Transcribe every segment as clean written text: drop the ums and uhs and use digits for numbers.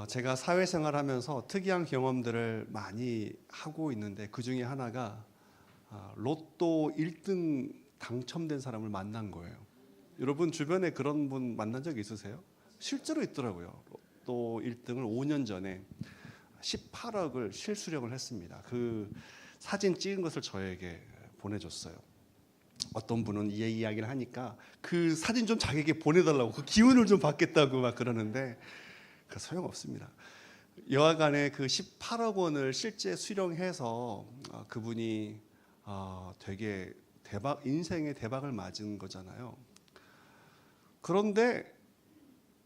제가 사회생활하면서 특이한 경험들을 많이 하고 있는데 그 중에 하나가 로또 1등 당첨된 사람을 만난 거예요. 여러분 주변에 그런 분 만난 적 있으세요? 실제로 있더라고요. 로또 1등을 5년 전에 18억을 실수령을 했습니다. 그 사진 찍은 것을 저에게 보내줬어요. 어떤 분은 이 이야기를 하니까 그 사진 좀 자기에게 보내달라고, 그 기운을 좀 받겠다고 막 그러는데 그 소용없습니다. 여하간에 그 18억 원을 실제 수령해서 그분이 되게 인생의 대박을 맞은 거잖아요. 그런데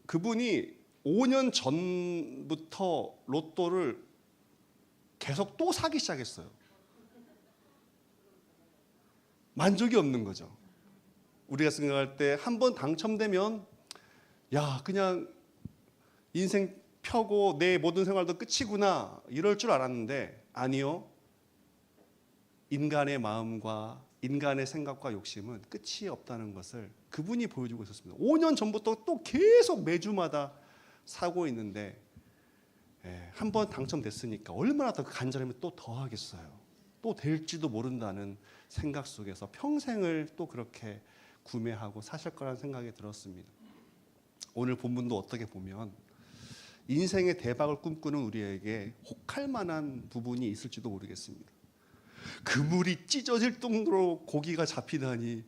그분이 5년 전부터 로또를 계속 또 사기 시작했어요. 만족이 없는 거죠. 우리가 생각할 때 한 번 당첨되면 그냥 인생 펴고 내 모든 생활도 끝이구나 이럴 줄 알았는데 아니요. 인간의 마음과 인간의 생각과 욕심은 끝이 없다는 것을 그분이 보여주고 있었습니다. 5년 전부터 또 계속 매주마다 사고 있는데 한 번 당첨됐으니까 얼마나 더 간절하면 또 더 하겠어요. 또 될지도 모른다는 생각 속에서 평생을 또 그렇게 구매하고 사실 거라는 생각이 들었습니다. 오늘 본문도 어떻게 보면 인생의 대박을 꿈꾸는 우리에게 혹할 만한 부분이 있을지도 모르겠습니다. 그물이 찢어질 정도로 고기가 잡히다니,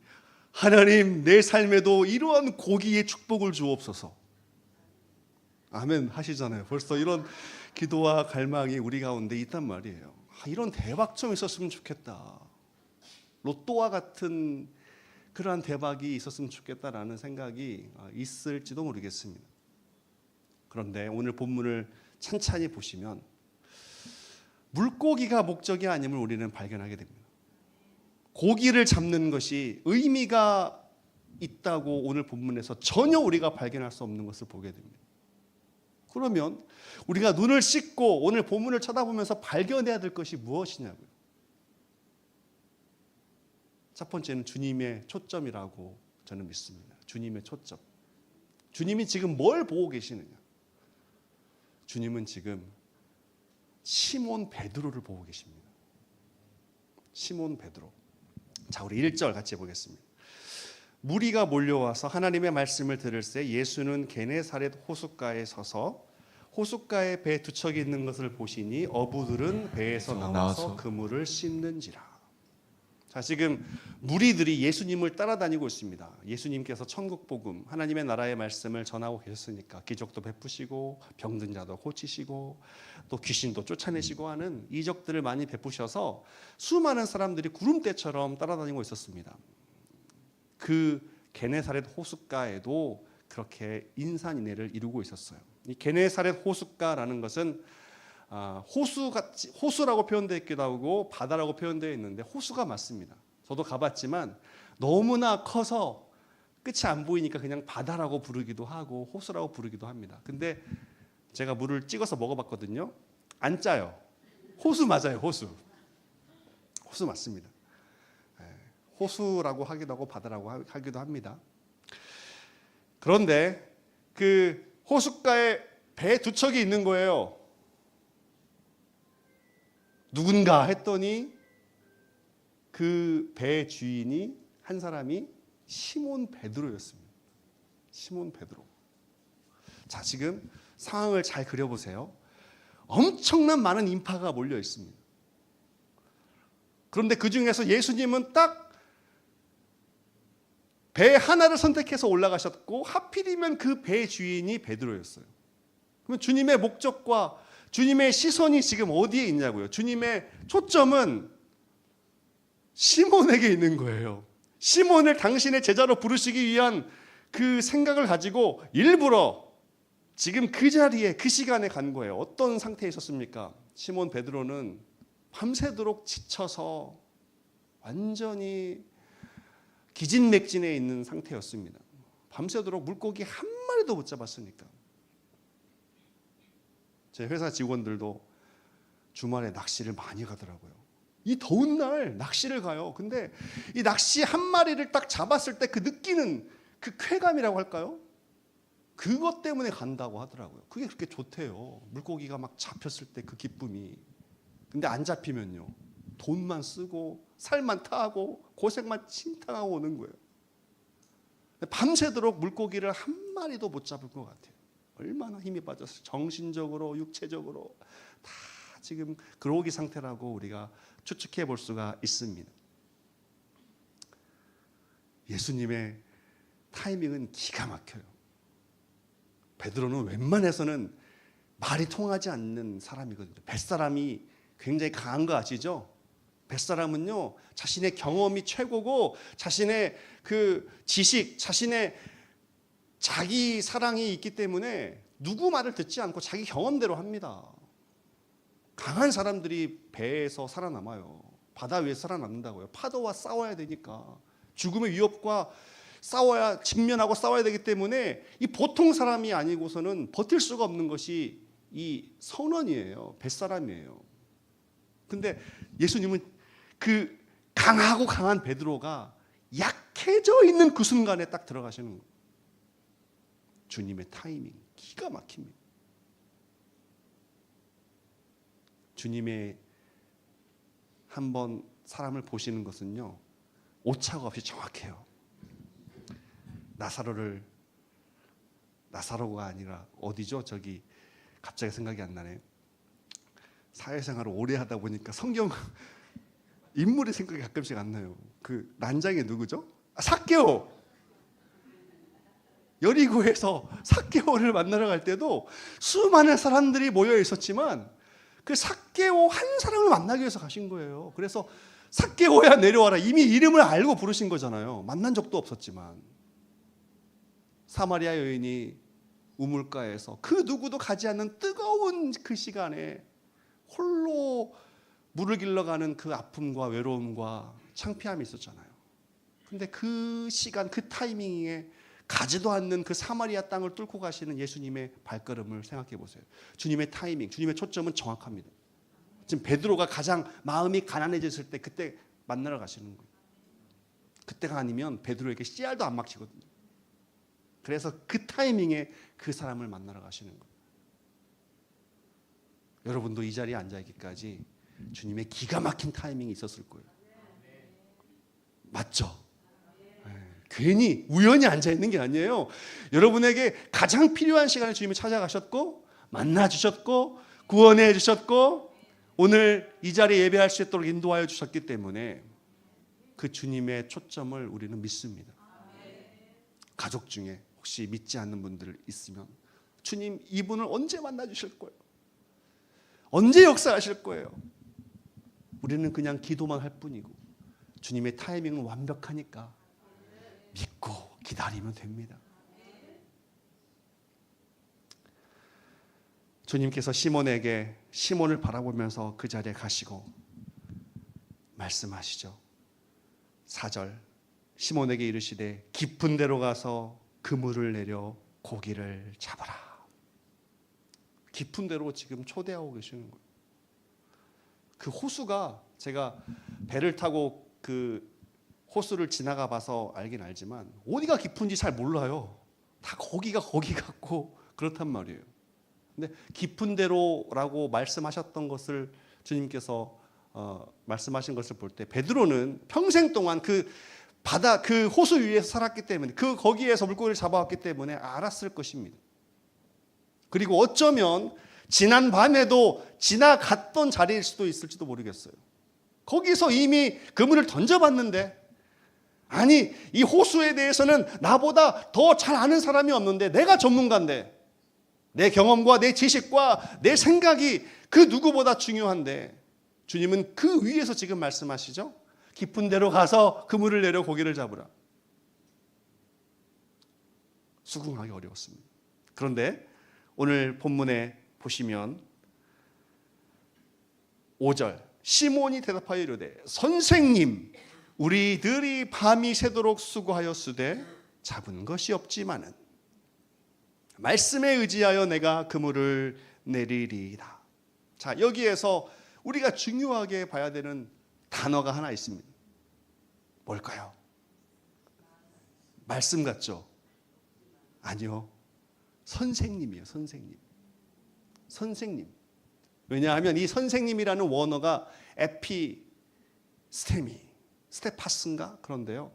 하나님 내 삶에도 이러한 고기의 축복을 주옵소서. 아멘 하시잖아요. 벌써 이런 기도와 갈망이 우리 가운데 있단 말이에요. 이런 대박 좀 있었으면 좋겠다. 로또와 같은 그러한 대박이 있었으면 좋겠다라는 생각이 있을지도 모르겠습니다. 그런데 오늘 본문을 찬찬히 보시면 물고기가 목적이 아님을 우리는 발견하게 됩니다. 고기를 잡는 것이 의미가 있다고 오늘 본문에서 전혀 우리가 발견할 수 없는 것을 보게 됩니다. 그러면 우리가 눈을 씻고 오늘 본문을 쳐다보면서 발견해야 될 것이 무엇이냐고요. 첫 번째는 주님의 초점이라고 저는 믿습니다. 주님의 초점. 주님이 지금 뭘 보고 계시느냐? 주님은 지금 시몬 베드로를 보고 계십니다. 시몬 베드로. 자, 우리 1절 같이 보겠습니다. 무리가 몰려와서 하나님의 말씀을 들을새 예수는 게네사렛 호숫가에 서서 호숫가에 배 두 척이 있는 것을 보시니 어부들은 배에서 나와서 그물을 씻는지라. 자, 지금 무리들이 예수님을 따라다니고 있습니다. 예수님께서 천국 복음, 하나님의 나라의 말씀을 전하고 계셨으니까 기적도 베푸시고 병든 자도 고치시고 또 귀신도 쫓아내시고 하는 이적들을 많이 베푸셔서 수많은 사람들이 구름대처럼 따라다니고 있었습니다. 그 게네사렛 호숫가에도 그렇게 인산인해를 이루고 있었어요. 이 게네사렛 호숫가라는 것은 호수라고 표현되어 있기도 하고 바다라고 표현되어 있는데 호수가 맞습니다. 저도 가봤지만 너무나 커서 끝이 안 보이니까 그냥 바다라고 부르기도 하고 호수라고 부르기도 합니다. 근데 제가 물을 찍어서 먹어봤거든요. 안 짜요. 호수 맞아요. 호수 맞습니다. 호수라고 하기도 하고 바다라고 하기도 합니다. 그런데 그 호숫가에 배 두 척이 있는 거예요. 누군가 했더니 그 배 주인이 한 사람이 시몬 베드로였습니다. 시몬 베드로. 자, 지금 상황을 잘 그려보세요. 엄청난 많은 인파가 몰려 있습니다. 그런데 그 중에서 예수님은 딱 배 하나를 선택해서 올라가셨고 하필이면 그 배 주인이 베드로였어요. 그러면 주님의 목적과 주님의 시선이 지금 어디에 있냐고요. 주님의 초점은 시몬에게 있는 거예요. 시몬을 당신의 제자로 부르시기 위한 그 생각을 가지고 일부러 지금 그 자리에 그 시간에 간 거예요. 어떤 상태에 있었습니까? 시몬 베드로는 밤새도록 지쳐서 완전히 기진맥진해 있는 상태였습니다. 밤새도록 물고기 한 마리도 못 잡았으니까. 제 회사 직원들도 주말에 낚시를 많이 가더라고요. 이 더운 날 낚시를 가요. 근데 이 낚시 한 마리를 딱 잡았을 때 그 느끼는 그 쾌감이라고 할까요? 그것 때문에 간다고 하더라고요. 그게 그렇게 좋대요. 물고기가 막 잡혔을 때 그 기쁨이. 근데 안 잡히면요, 돈만 쓰고 살만 타고 고생만 칭탕하고 오는 거예요. 밤새도록 물고기를 한 마리도 못 잡을 것 같아요. 얼마나 힘이 빠졌어요. 정신적으로 육체적으로 다 지금 그러기 상태라고 우리가 추측해 볼 수가 있습니다. 예수님의 타이밍은 기가 막혀요. 베드로는 웬만해서는 말이 통하지 않는 사람이거든요. 뱃사람이 굉장히 강한 거 아시죠? 뱃사람은요, 자신의 경험이 최고고 자신의 그 지식, 자신의 자기 사랑이 있기 때문에 누구 말을 듣지 않고 자기 경험대로 합니다. 강한 사람들이 배에서 살아남아요. 바다 위에 살아남는다고요. 파도와 싸워야 되니까. 죽음의 위협과 싸워야, 직면하고 싸워야 되기 때문에 이 보통 사람이 아니고서는 버틸 수가 없는 것이 이 선원이에요. 뱃사람이에요. 근데 예수님은 그 강하고 강한 베드로가 약해져 있는 그 순간에 딱 들어가시는 거예요. 주님의 타이밍 기가 막힙니다. 주님의 한번 사람을 보시는 것은요, 오차가 없이 정확해요. 나사로가 아니라 어디죠? 저기 갑자기 생각이 안 나네요. 사회생활을 오래 하다 보니까 성경 인물의 생각이 가끔씩 안 나요. 그 난장이 누구죠? 삭개오. 여리고에서 삭개오를 만나러 갈 때도 수많은 사람들이 모여 있었지만 그 삭개오 한 사람을 만나기 위해서 가신 거예요. 그래서 삭개오야 내려와라, 이미 이름을 알고 부르신 거잖아요. 만난 적도 없었지만. 사마리아 여인이 우물가에서 그 누구도 가지 않는 뜨거운 그 시간에 홀로 물을 길러가는 그 아픔과 외로움과 창피함이 있었잖아요. 근데 그 시간, 그 타이밍에 가지도 않는 그 사마리아 땅을 뚫고 가시는 예수님의 발걸음을 생각해 보세요. 주님의 타이밍, 주님의 초점은 정확합니다. 지금 베드로가 가장 마음이 가난해졌을 때 그때 만나러 가시는 거예요. 그때가 아니면 베드로에게 씨알도 안 막히거든요. 그래서 그 타이밍에 그 사람을 만나러 가시는 거예요. 여러분도 이 자리에 앉아있기까지 주님의 기가 막힌 타이밍이 있었을 거예요. 맞죠? 괜히 우연히 앉아있는 게 아니에요. 여러분에게 가장 필요한 시간에 주님이 찾아가셨고 만나주셨고 구원해 주셨고 오늘 이 자리에 예배할 수 있도록 인도하여 주셨기 때문에 그 주님의 초점을 우리는 믿습니다. 가족 중에 혹시 믿지 않는 분들 있으면 주님 이분을 언제 만나 주실 거예요? 언제 역사하실 거예요? 우리는 그냥 기도만 할 뿐이고 주님의 타이밍은 완벽하니까 믿고 기다리면 됩니다. 주님께서 시몬을 바라보면서 그 자리에 가시고 말씀하시죠. 4절 시몬에게 이르시되 깊은 데로 가서 그물을 내려 고기를 잡아라. 깊은 데로 지금 초대하고 계시는 거예요. 그 호수가 제가 배를 타고 그 호수를 지나가 봐서 알긴 알지만 어디가 깊은지 잘 몰라요. 다 거기가 거기 같고 그렇단 말이에요. 근데 깊은 데로라고 말씀하셨던 것을 주님께서 말씀하신 것을 볼 때 베드로는 평생 동안 그 바다 그 호수 위에서 살았기 때문에 그 거기에서 물고기를 잡아왔기 때문에 알았을 것입니다. 그리고 어쩌면 지난 밤에도 지나갔던 자리일 수도 있을지도 모르겠어요. 거기서 이미 그물을 던져봤는데 아니 이 호수에 대해서는 나보다 더 잘 아는 사람이 없는데 내가 전문가인데 내 경험과 내 지식과 내 생각이 그 누구보다 중요한데 주님은 그 위에서 지금 말씀하시죠. 깊은 데로 가서 그물을 내려 고기를 잡으라. 수긍하기 어려웠습니다. 그런데 오늘 본문에 보시면 5절 시몬이 대답하여 이르되 선생님 우리들이 밤이 새도록 수고하였으되 잡은 것이 없지만은 말씀에 의지하여 내가 그물을 내리리이다. 자, 여기에서 우리가 중요하게 봐야 되는 단어가 하나 있습니다. 뭘까요? 말씀 같죠? 아니요. 선생님이에요. 선생님. 선생님. 왜냐하면 이 선생님이라는 원어가 에피스테미, 스테파스인가? 그런데요.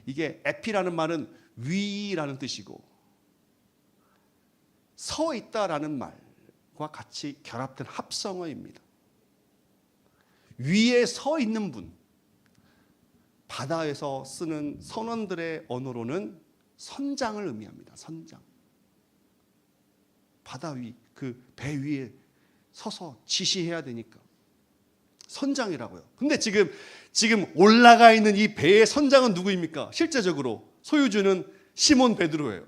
이게 에피라는 말은 위라는 뜻이고 서 있다라는 말과 같이 결합된 합성어입니다. 위에 서 있는 분, 바다에서 쓰는 선원들의 언어로는 선장을 의미합니다. 선장. 바다 위, 그 배 위에 서서 지시해야 되니까 선장이라고요. 근데 지금 올라가 있는 이 배의 선장은 누구입니까? 실제적으로 소유주는 시몬 베드로예요.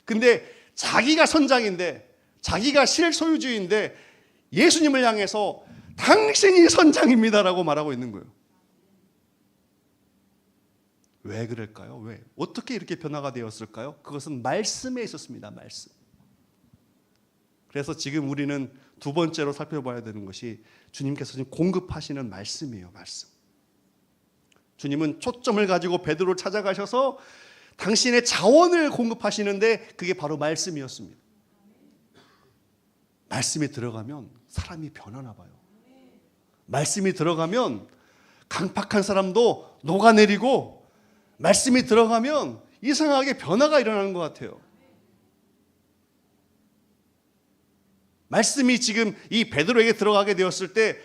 근데 자기가 선장인데, 자기가 실소유주인데 예수님을 향해서 당신이 선장입니다라고 말하고 있는 거예요. 왜 그럴까요? 왜? 어떻게 이렇게 변화가 되었을까요? 그것은 말씀에 있었습니다. 말씀. 그래서 지금 우리는 두 번째로 살펴봐야 되는 것이 주님께서 지금 공급하시는 말씀이에요. 말씀. 주님은 초점을 가지고 베드로를 찾아가셔서 당신의 자원을 공급하시는데 그게 바로 말씀이었습니다. 말씀이 들어가면 사람이 변하나 봐요. 말씀이 들어가면 강팍한 사람도 녹아내리고, 말씀이 들어가면 이상하게 변화가 일어나는 것 같아요. 말씀이 지금 이 베드로에게 들어가게 되었을 때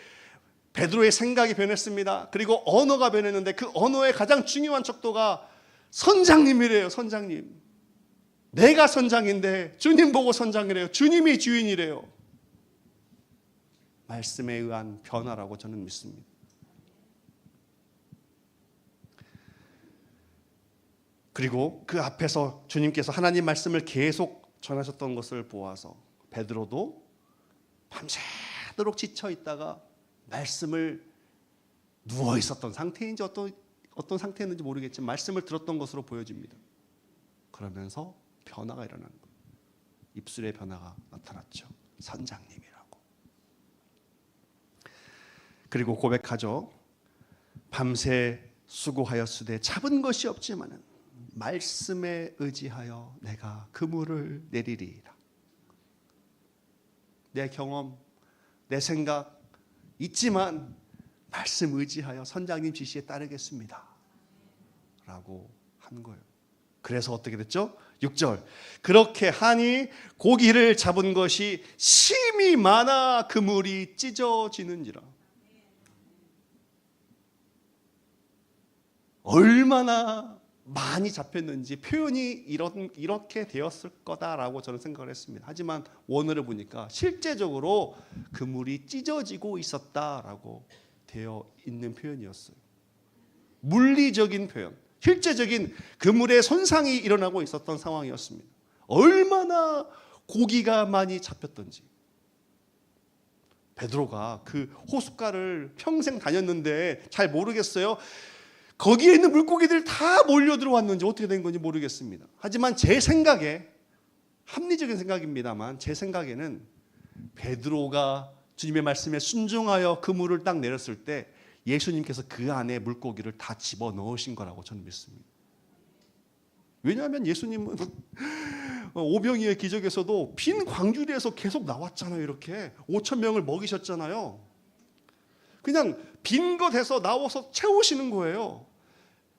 베드로의 생각이 변했습니다. 그리고 언어가 변했는데 그 언어의 가장 중요한 척도가 선장님이래요. 선장님. 내가 선장인데 주님 보고 선장이래요. 주님이 주인이래요. 말씀에 의한 변화라고 저는 믿습니다. 그리고 그 앞에서 주님께서 하나님 말씀을 계속 전하셨던 것을 보아서 베드로도 밤새도록 지쳐 있다가 말씀을 누워 있었던 상태인지 어떤 상태였는지 모르겠지만 말씀을 들었던 것으로 보여집니다. 그러면서 변화가 일어나는 거예요. 입술의 변화가 나타났죠. 선장님이라고. 그리고 고백하죠. 밤새 수고하였으되 잡은 것이 없지만은 말씀에 의지하여 내가 그물을 내리리이다. 내 경험, 내 생각 있지만 말씀 의지하여 선장님 지시에 따르겠습니다 라고 한 거예요. 그래서 어떻게 됐죠? 6절. 그렇게 하니 고기를 잡은 것이 심히 많아 그물이 찢어지는지라. 얼마나 많이 잡혔는지 표현이 이렇게 되었을 거다라고 저는 생각을 했습니다. 하지만 원어를 보니까 실제적으로 그물이 찢어지고 있었다라고 되어 있는 표현이었어요. 물리적인 표현, 실제적인 그물의 손상이 일어나고 있었던 상황이었습니다. 얼마나 고기가 많이 잡혔던지. 베드로가 그 호숫가를 평생 다녔는데 잘 모르겠어요. 거기에 있는 물고기들 다 몰려 들어왔는지 어떻게 된 건지 모르겠습니다. 하지만 제 생각에, 합리적인 생각입니다만 제 생각에는 베드로가 주님의 말씀에 순종하여 그물을 딱 내렸을 때 예수님께서 그 안에 물고기를 다 집어넣으신 거라고 저는 믿습니다. 왜냐하면 예수님은 오병이의 기적에서도 빈 광주리에서 계속 나왔잖아요. 이렇게 5,000명을 먹이셨잖아요. 그냥 빈 것에서 나와서 채우시는 거예요.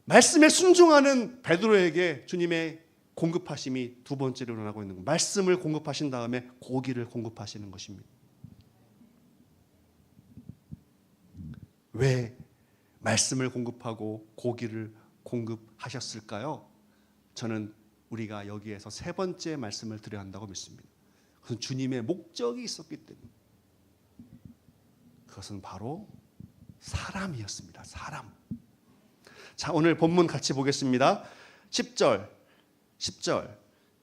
말씀에 순종하는 베드로에게 주님의 공급하심이 두 번째로 일어나고 있는 거예요. 말씀을 공급하신 다음에 고기를 공급하시는 것입니다. 왜 말씀을 공급하고 고기를 공급하셨을까요? 저는 우리가 여기에서 세 번째 말씀을 드려야 한다고 믿습니다. 그것은 주님의 목적이 있었기 때문에. 그것은 바로 사람이었습니다. 사람. 자, 오늘 본문 같이 보겠습니다. 10절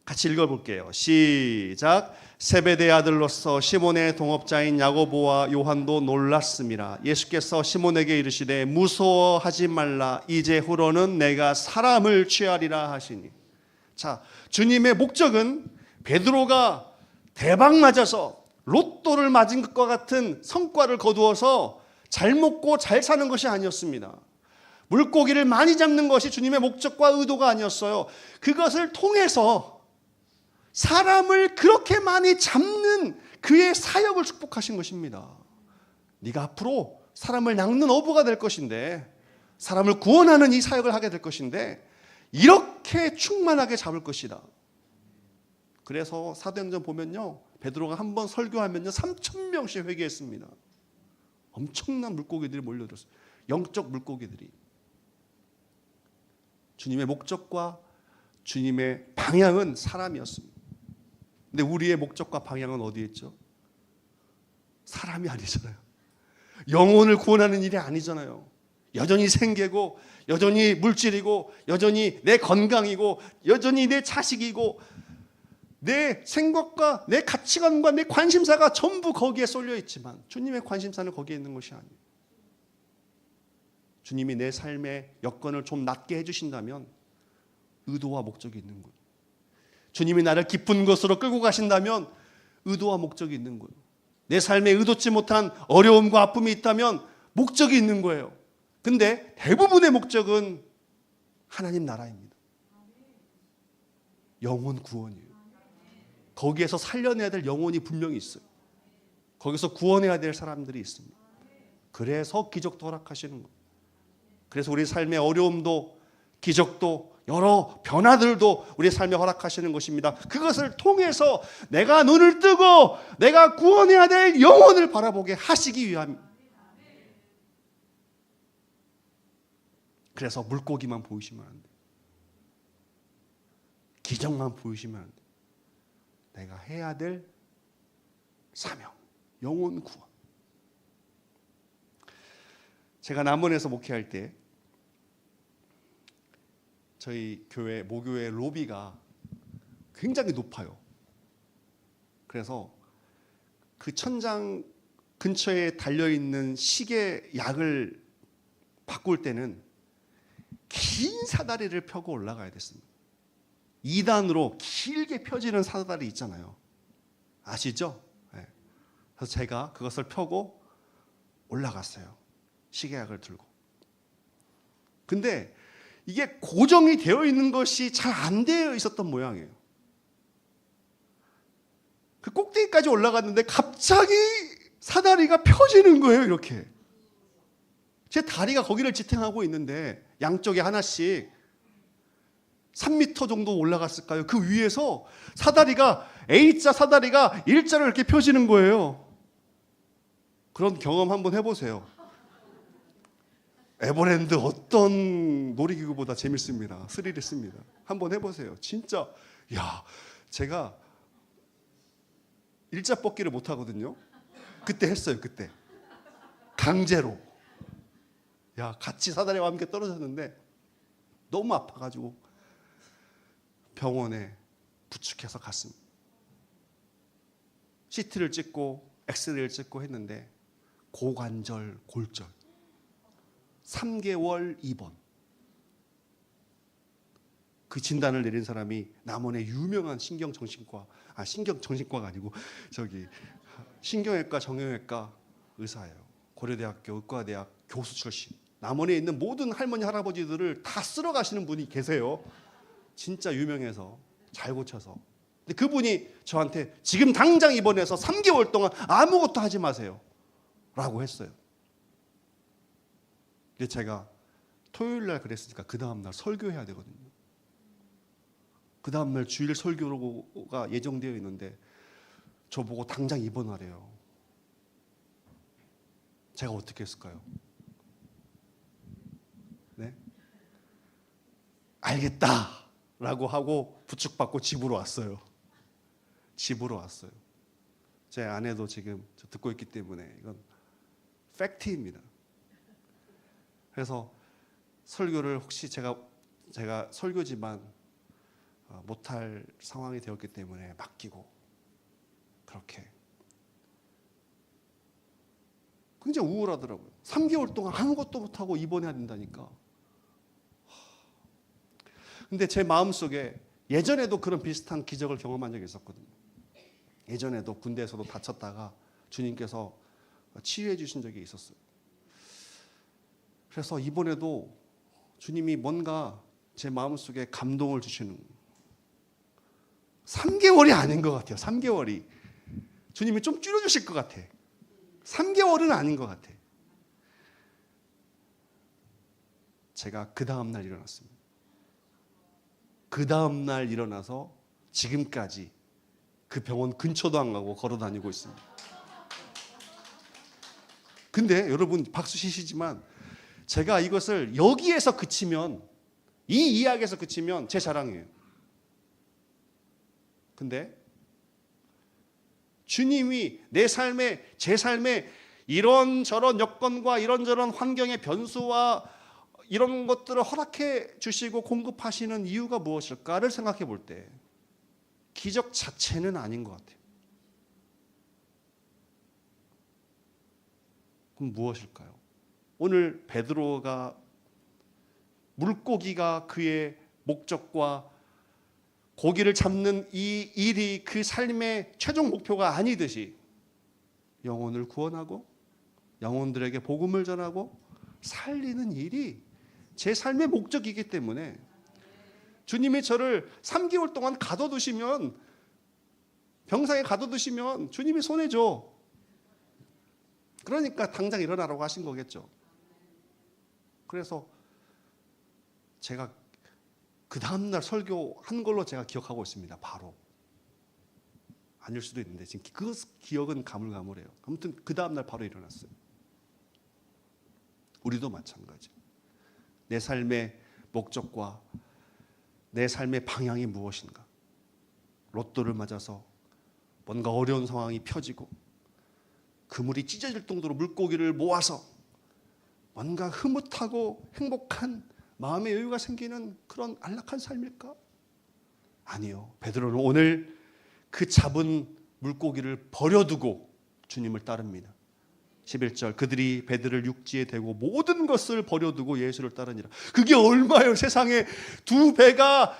같이 읽어볼게요. 시작. 세베대 아들로서 시몬의 동업자인 야고보와 요한도 놀랐음이라. 예수께서 시몬에게 이르시되 무서워하지 말라. 이제후로는 내가 사람을 취하리라 하시니. 자, 주님의 목적은 베드로가 대박 맞아서 로또를 맞은 것과 같은 성과를 거두어서 잘 먹고 잘 사는 것이 아니었습니다. 물고기를 많이 잡는 것이 주님의 목적과 의도가 아니었어요. 그것을 통해서 사람을 그렇게 많이 잡는 그의 사역을 축복하신 것입니다. 네가 앞으로 사람을 낚는 어부가 될 것인데, 사람을 구원하는 이 사역을 하게 될 것인데, 이렇게 충만하게 잡을 것이다. 그래서 사도행전 보면요, 베드로가 한 번 설교하면요 3,000명씩 회개했습니다. 엄청난 물고기들이 몰려들었어요. 영적 물고기들이. 주님의 목적과 주님의 방향은 사람이었습니다. 근데 우리의 목적과 방향은 어디에 있죠? 사람이 아니잖아요. 영혼을 구원하는 일이 아니잖아요. 여전히 생계고, 여전히 물질이고, 여전히 내 건강이고, 여전히 내 자식이고, 내 생각과 내 가치관과 내 관심사가 전부 거기에 쏠려 있지만 주님의 관심사는 거기에 있는 것이 아니에요. 주님이 내 삶의 여건을 좀 낮게 해주신다면 의도와 목적이 있는 거예요. 주님이 나를 깊은 곳으로 끌고 가신다면 의도와 목적이 있는 거예요. 내 삶에 의도치 못한 어려움과 아픔이 있다면 목적이 있는 거예요. 근데 대부분의 목적은 하나님 나라입니다. 영혼 구원이에요. 거기에서 살려내야 될 영혼이 분명히 있어요. 거기서 구원해야 될 사람들이 있습니다. 그래서 기적도 허락하시는 거예요. 그래서 우리 삶의 어려움도 기적도 여러 변화들도 우리 삶에 허락하시는 것입니다. 그것을 통해서 내가 눈을 뜨고 내가 구원해야 될 영혼을 바라보게 하시기 위함입니다. 그래서 물고기만 보이시면 안 돼요. 기적만 보이시면 안 돼요. 내가 해야 될 사명, 영혼 구원. 제가 남원에서 목회할 때 저희 교회 모교회 로비가 굉장히 높아요. 그래서 그 천장 근처에 달려있는 시계 약을 바꿀 때는 긴 사다리를 펴고 올라가야 됐습니다. 2단으로 길게 펴지는 사다리 있잖아요. 아시죠? 네. 그래서 제가 그것을 펴고 올라갔어요. 시계약을 들고. 근데 이게 고정이 되어 있는 것이 잘 안 되어 있었던 모양이에요. 그 꼭대기까지 올라갔는데 갑자기 사다리가 펴지는 거예요, 이렇게. 제 다리가 거기를 지탱하고 있는데 양쪽에 하나씩 3m 정도 올라갔을까요? 그 위에서 사다리가 A자 사다리가 일자로 이렇게 펴지는 거예요. 그런 경험 한번 해보세요. 에버랜드 어떤 놀이기구보다 재밌습니다. 스릴 있습니다. 한번 해보세요. 진짜 야, 제가 일자 뻗기를 못 하거든요. 그때 했어요. 그때 강제로. 야, 같이 사다리와 함께 떨어졌는데 너무 아파가지고 병원에 부축해서 갔습니다. CT를 찍고 엑스레이를 찍고 했는데 고관절 골절 3개월 입원. 그 진단을 내린 사람이 남원의 유명한 신경정신과가 아니고 신경외과 정형외과 의사예요. 고려대학교 의과대학 교수 출신. 남원에 있는 모든 할머니 할아버지들을 다 쓸어 가시는 분이 계세요. 진짜 유명해서 잘 고쳐서. 근데 그분이 저한테 지금 당장 입원해서 3개월 동안 아무것도 하지 마세요 라고 했어요. 근데 제가 토요일 날 그랬으니까 그 다음날 설교해야 되거든요. 그 다음날 주일 설교가 예정되어 있는데 저보고 당장 입원하래요. 제가 어떻게 했을까요? 네? 알겠다 라고 하고 부축받고 집으로 왔어요. 집으로 왔어요. 제 아내도 지금 듣고 있기 때문에 이건 팩트입니다. 그래서 설교를 혹시 제가 설교지만 못할 상황이 되었기 때문에 맡기고 그렇게 굉장히 우울하더라고요. 3개월 동안 아무것도 못하고 입원해야 된다니까. 근데 제 마음속에 예전에도 그런 비슷한 기적을 경험한 적이 있었거든요. 예전에도 군대에서도 다쳤다가 주님께서 치유해 주신 적이 있었어요. 그래서 이번에도 주님이 뭔가 제 마음속에 감동을 주시는 거예요. 3개월이 아닌 것 같아요. 3개월이. 주님이 좀 줄여주실 것 같아. 3개월은 아닌 것 같아. 제가 그 다음날 일어났습니다. 그 다음날 일어나서 지금까지 그 병원 근처도 안 가고 걸어 다니고 있습니다. 근데 여러분 박수 치시지만 제가 이것을 여기에서 그치면, 이 이야기에서 그치면 제 자랑이에요. 근데 주님이 제 삶에 이런저런 여건과 이런저런 환경의 변수와 이런 것들을 허락해 주시고 공급하시는 이유가 무엇일까를 생각해 볼 때 기적 자체는 아닌 것 같아요. 그럼 무엇일까요? 오늘 베드로가 물고기가 그의 목적과 고기를 잡는 이 일이 그 삶의 최종 목표가 아니듯이 영혼을 구원하고 영혼들에게 복음을 전하고 살리는 일이 제 삶의 목적이기 때문에 주님이 저를 3개월 동안 가둬두시면, 병상에 가둬두시면 주님이 손해줘. 그러니까 당장 일어나라고 하신 거겠죠. 그래서 제가 그 다음날 설교한 걸로 제가 기억하고 있습니다. 바로. 아닐 수도 있는데 지금 그 기억은 가물가물해요. 아무튼 그 다음날 바로 일어났어요. 우리도 마찬가지. 내 삶의 목적과 내 삶의 방향이 무엇인가. 로또를 맞아서 뭔가 어려운 상황이 펴지고 그물이 찢어질 정도로 물고기를 모아서 뭔가 흐뭇하고 행복한 마음의 여유가 생기는 그런 안락한 삶일까? 아니요. 베드로는 오늘 그 잡은 물고기를 버려두고 주님을 따릅니다. 11절, 그들이 배들을 육지에 대고 모든 것을 버려두고 예수를 따르니라. 그게 얼마예요? 세상에 두 배가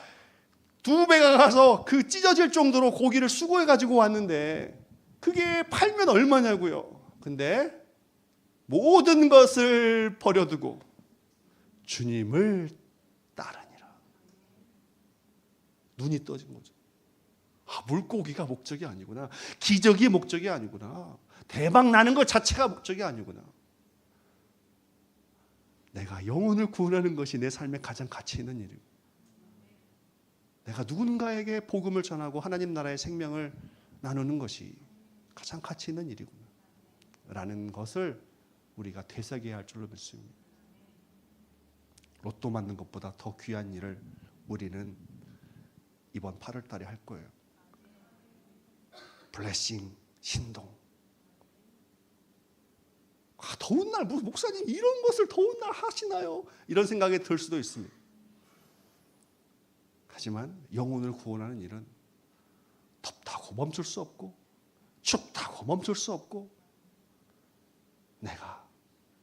가서 그 찢어질 정도로 고기를 수고해 가지고 왔는데 그게 팔면 얼마냐고요. 근데 모든 것을 버려두고 주님을 따르니라. 눈이 떠진 거죠. 물고기가 목적이 아니구나. 기적이 목적이 아니구나. 대박 나는 것 자체가 목적이 아니구나. 내가 영혼을 구원하는 것이 내 삶에 가장 가치 있는 일이고, 내가 누군가에게 복음을 전하고 하나님 나라의 생명을 나누는 것이 가장 가치 있는 일이구나 라는 것을 우리가 되새겨야 할 줄로 믿습니다. 로또 맞는 것보다 더 귀한 일을 우리는 이번 8월 달에 할 거예요. 블레싱 신동. 더운 날 목사님 이런 것을 더운 날 하시나요? 이런 생각이 들 수도 있습니다. 하지만 영혼을 구원하는 일은 덥다고 멈출 수 없고 춥다고 멈출 수 없고 내가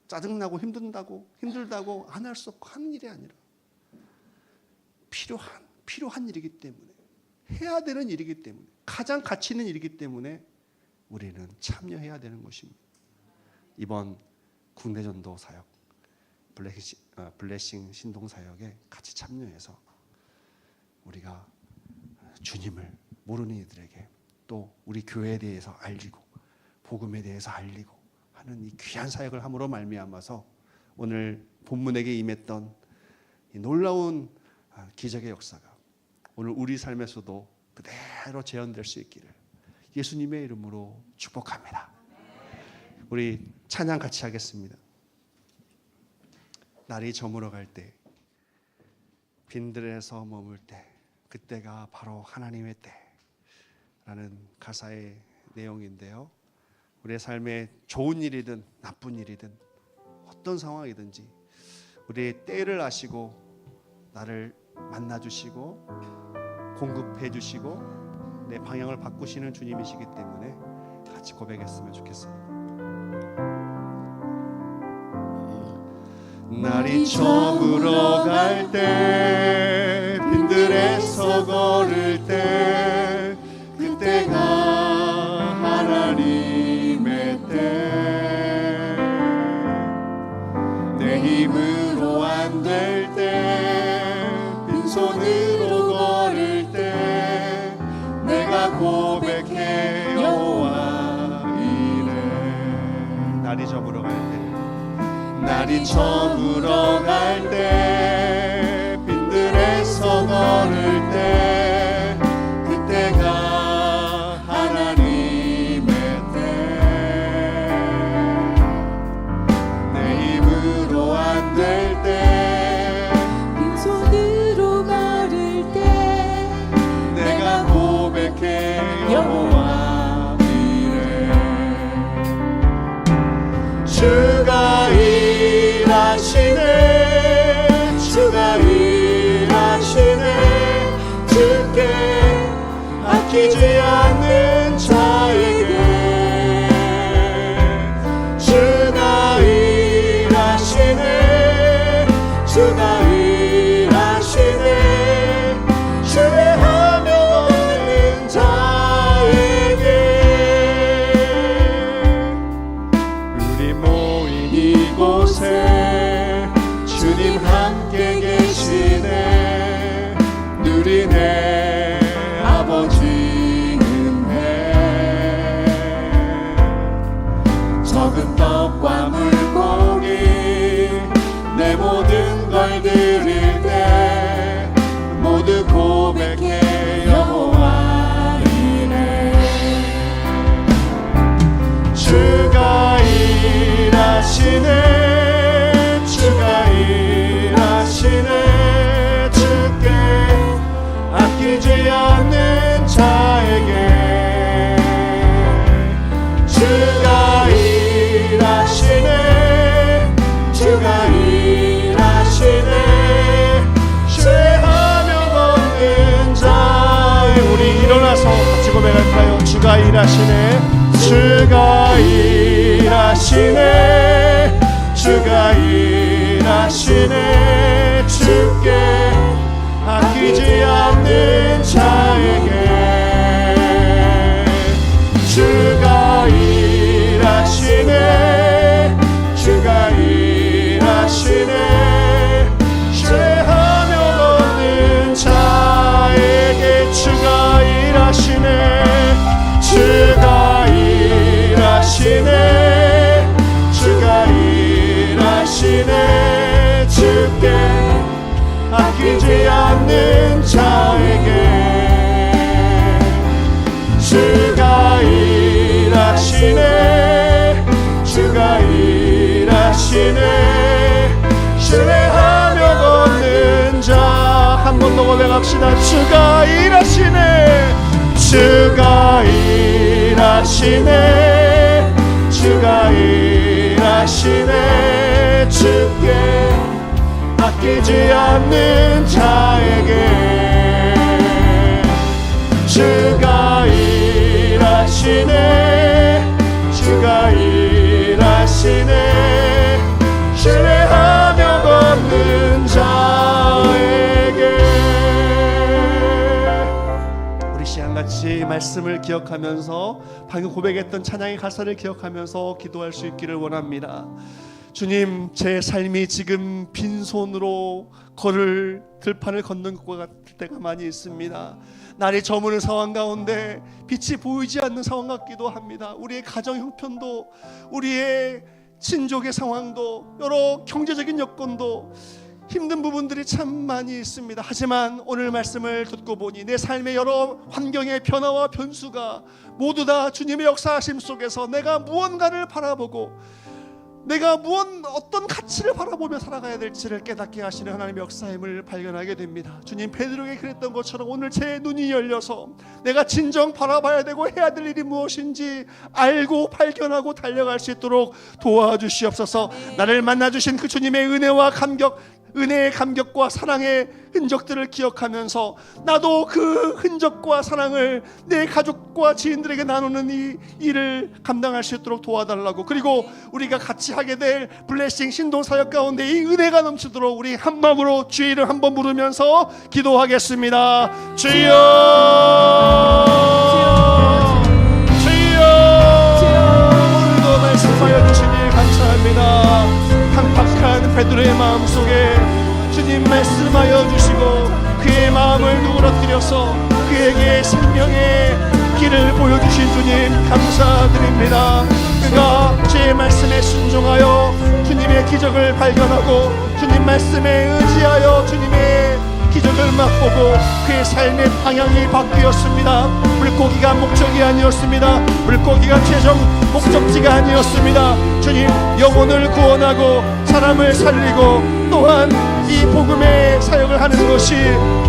짜증나고 힘들다고 안 할 수 없고 하는 일이 아니라 필요한 일이기 때문에, 해야 되는 일이기 때문에, 가장 가치 있는 일이기 때문에 우리는 참여해야 되는 것입니다. 이번 국내전도 사역, 블레싱 신동 사역에 같이 참여해서 우리가 주님을 모르는 이들에게 또 우리 교회에 대해서 알리고 복음에 대해서 알리고 하는 이 귀한 사역을 함으로 말미암아서 오늘 본문에게 임했던 이 놀라운 기적의 역사가 오늘 우리 삶에서도 그대로 재현될 수 있기를 예수님의 이름으로 축복합니다. 우리 찬양 같이 하겠습니다. 날이 저물어 갈 때, 빈들에서 머물 때, 그때가 바로 하나님의 때라는 가사의 내용인데요. 우리의 삶에 좋은 일이든 나쁜 일이든 어떤 상황이든지 우리의 때를 아시고 나를 만나주시고 공급해주시고 내 방향을 바꾸시는 주님이시기 때문에 같이 고백했으면 좋겠습니다. 날이 저물어 갈 때, 빈들에서 걸을 때, 그때가 하나님의 때. 내 힘으로 안 될 때, 빈손으로 걸을 때, 날이 저물어 갈 때, 날이 저물어 갈 때, 빈들에서 걸을 때, 그때가 하나님의 때. 내 힘으로 안 될 때, 빈손으로 걸을 때, 내가 고백해 여호와 이래. 주가 일하시네, 주가 일하시네, 주께 아끼지 않는 자에게. 주가 일하시네, 주가 일하시네, 주의 하명 없는 자에게. 우리 모인 이곳에 주님 함께 계시네, 누리네 아버지 은혜. 적은 떡과 물고기 내 모든 걸 드릴 때, 모두 고백해 여호와 이래. 주가 일하시네, 주가 일하시네, 주께 아끼지 않는 자에게. 주가 일하시네, 주가 일하시네, 주의 하명 없는 자에. 우리 일어나서 같이 고백할까요? 주가 일하시네, 주가 일하시네, 주가 일하시네, 주께 아끼지 않는 자에게. 주가 일하시네, 주가 일하시네, 주의 하명 없는 자에게. 주가 일하시네, 주가 일하시네, 주가 일하시네, 주께 아끼지 않는 자에게. 주가 일하시네, 주가 일하시네, 주의 하명 없는 자. 한 번 더 고백합시다. 주가 일하시네, 주가 일하시네, 주가 일하시네, 주께 아끼지 않는 자에게. 주가 일하시네, 주가 일하시네, 주의 하명 없는 자에게. 우리 시간같이 말씀을 기억하면서 방금 고백했던 찬양의 가사를 기억하면서 기도할 수 있기를 원합니다. 주님, 제 삶이 지금 빈손으로 걸을 들판을 걷는 것과 같을 때가 많이 있습니다. 날이 저무는 상황 가운데 빛이 보이지 않는 상황 같기도 합니다. 우리의 가정 형편도, 우리의 친족의 상황도, 여러 경제적인 여건도 힘든 부분들이 참 많이 있습니다. 하지만 오늘 말씀을 듣고 보니 내 삶의 여러 환경의 변화와 변수가 모두 다 주님의 역사하심 속에서 내가 무언가를 바라보고, 내가 어떤 가치를 바라보며 살아가야 될지를 깨닫게 하시는 하나님의 역사임을 발견하게 됩니다. 주님, 베드로에게 그랬던 것처럼 오늘 제 눈이 열려서 내가 진정 바라봐야 되고 해야 될 일이 무엇인지 알고 발견하고 달려갈 수 있도록 도와주시옵소서. 나를 만나주신 그 주님의 은혜의 감격과 사랑의 흔적들을 기억하면서 나도 그 흔적과 사랑을 내 가족과 지인들에게 나누는 이 일을 감당할 수 있도록 도와달라고, 그리고 우리가 같이 하게 될 블레싱 신동 사역 가운데 이 은혜가 넘치도록 우리 한 마음으로 주의 이름 한번 부르면서 기도하겠습니다. 주여, 오늘도 말씀하여 주시니 감사합니다. 팍팍한 베드로의 마음속에 주님 말씀하여 주시고 그의 마음을 누그러뜨려서 그에게 생명의 길을 보여주신 주님 감사드립니다. 그가 제 주님의 말씀에 순종하여 주님의 기적을 발견하고 주님 말씀에 의지하여 주님의 기적을 맛보고 그의 삶의 방향이 바뀌었습니다. 물고기가 목적이 아니었습니다. 물고기가 최종 목적지가 아니었습니다. 주님 영혼을 구원하고 사람을 살리고 또한 이 복음의 사역을 하는 것이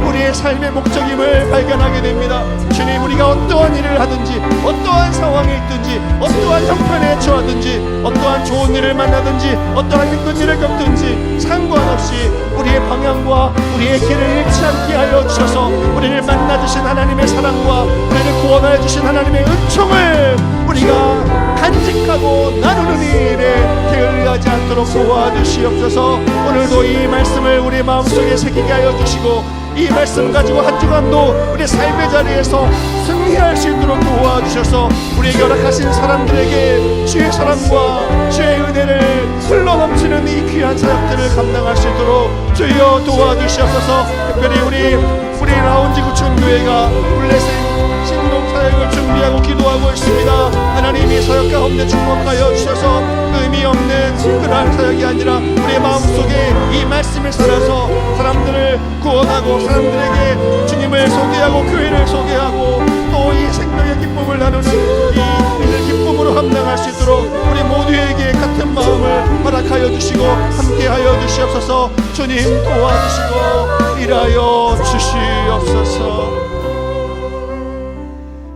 우리의 삶의 목적임을 발견하게 됩니다. 주님 우리가 어떠한 일을 하든지 어떠한 상황에 있든지 어떠한 형편에 처하든지 어떠한 좋은 일을 만나든지 어떠한 힘든 일을 겪든지 상관없이 우리의 방향과 우리의 길을 잃지 않게 하여 주셔서 우리를 만나주신 하나님의 사랑과 우리를 구원하여 주신 하나님의 은총을 우리가 간직하고 나누는 일에 게을리하지 않도록 도와주시옵소서. 오늘도 이 말씀을 우리 마음속에 새기게 하여 주시고 이 말씀 가지고 한 주간도 우리 삶의 자리에서 승리할 수 있도록 도와주셔서 우리에게 허락하신 사람들에게 주의 사랑과 주의 은혜를 흘러넘치는 이 귀한 사역들을 감당할 수 있도록 주여 도와주시옵소서. 특별히 우리 라운지 구청교회가 블레싱 신동 사역을 준비하고 기도하고 있습니다. 하나님이 사역 가운데 축복하여 주셔서 의미 없는 그러한 사역이 아니라 우리의 마음속에 이 말씀을 살아서 사람들을 구원하고 사람들에게 주님을 소개하고 교회를 소개하고 또 이 생명의 기쁨을 나누는 이 일을 기쁨으로 감당할 수 있도록 우리 모두에게 같은 마음을 허락하여 주시고 함께하여 주시옵소서. 주님 도와주시고 일하여 주시옵소서.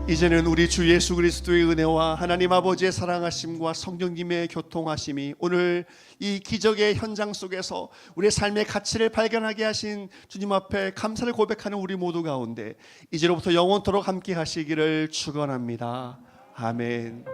이제는 우리 주 예수 그리스도의 은혜와 하나님 아버지의 사랑하심과 성령님의 교통하심이 오늘 이 기적의 현장 속에서 우리의 삶의 가치를 발견하게 하신 주님 앞에 감사를 고백하는 우리 모두 가운데 이제로부터 영원토록 함께 하시기를 축원합니다. 아멘.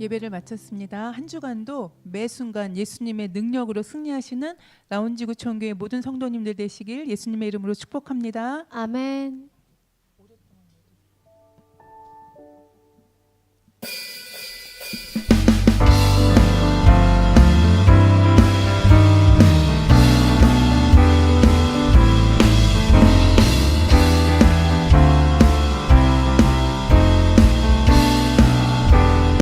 예배를 마쳤습니다. 한 주간도 매 순간 예수님의 능력으로 승리하시는 라운지구 총교회 모든 성도님들 되시길 예수님의 이름으로 축복합니다. 아멘.